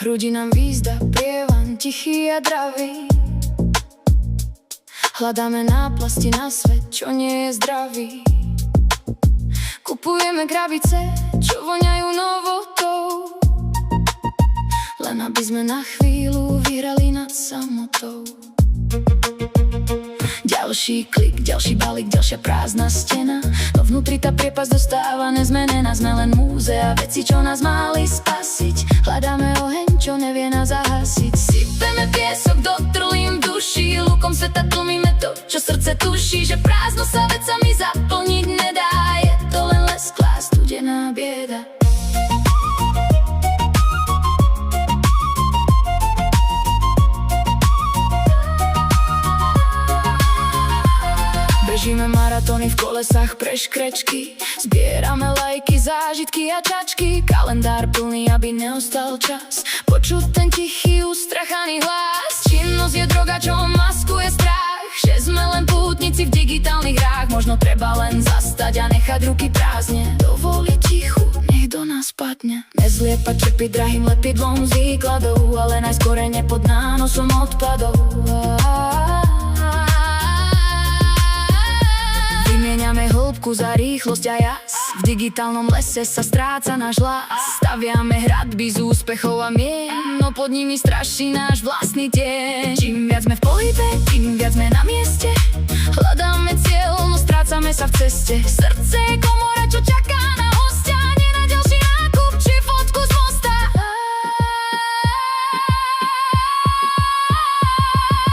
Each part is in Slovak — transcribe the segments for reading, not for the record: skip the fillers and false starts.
Hrudi nám výzda, prievan, tichý a dravý. Hľadáme náplasti na svet, čo nie je zdravý. Kupujeme krabice, čo voňajú novotou, len aby sme na chvíľu vyhrali nad samotou. Ďalší klik, ďalší balík, ďalšia prázdna stena, no vnútri tá priepasť dostáva nezmenená. Sme len múzea, veci, čo nás mali spasiť. Hľadáme oheň, čo nevie nás zahasiť. Sypeme piesok do trlín v duši, lukom sveta tlmíme to, čo srdce tuší, že prázdno sa vecami zaplniť nedá. Je to len lesklá studená bieda. Bežíme maratóny v kolesách pre škrečky, zbierame lajky, zážitky a čačky. Kalendár plný, aby neostal čas počuť ten tichý, ustrachaný hlas. Činnosť je droga, čo maskuje strach, že sme len pútnici v digitálnych hrách. Možno treba len zastať a nechať ruky prázdne, dovoliť tichu, nech do nás padne. Nezliepať čepy drahým lepidlom z výkladov, ale najskorene pod nánosom odpadov. Vymieňame hĺbku za rýchlosť a jas, v digitálnom lese sa stráca náš hlas. Staviame hradby z úspechov a mien, no pod nimi straší náš vlastný tieň. Čím viac sme v pohybe, tým viac sme na mieste. Hľadáme cieľ, no strácame sa v ceste. Srdce je komora, čo čaká na hostia, nie na ďalší nákup či fotku z mosta.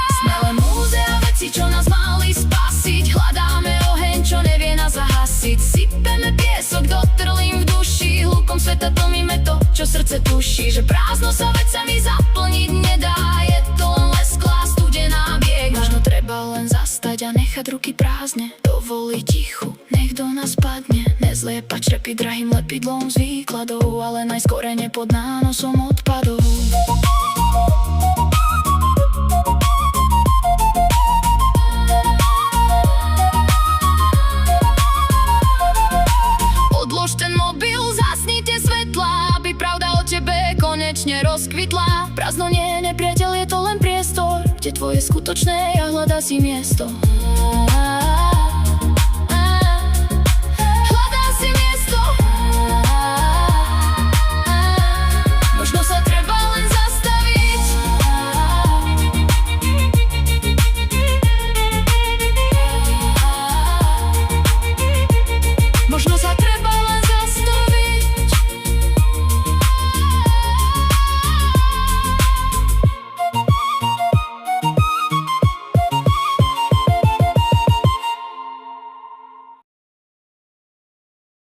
Sme len múzea, veci, čo nás mali spasiť. Hľadáme čo nevie nás zahasiť. Sypeme piesok do trlín v duši, hlukom sveta tlmíme to, čo srdce tuší, že prázdno sa vecami zaplniť nedá. Je to len lesklá studená biega. Možno treba len zastať a nechať ruky prázdne, dovoliť tichu, nech do nás padne. Nezliepať čepy drahým lepidlom z výkladov, ale najskorene pod nánosom odpadov. Odlož ten mobil, zasnite svetla, aby pravda o tebe konečne rozkvitla. Prázdno nie je nepriateľ, je to len priestor, kde tvoje skutočné ja hľadá si miesto.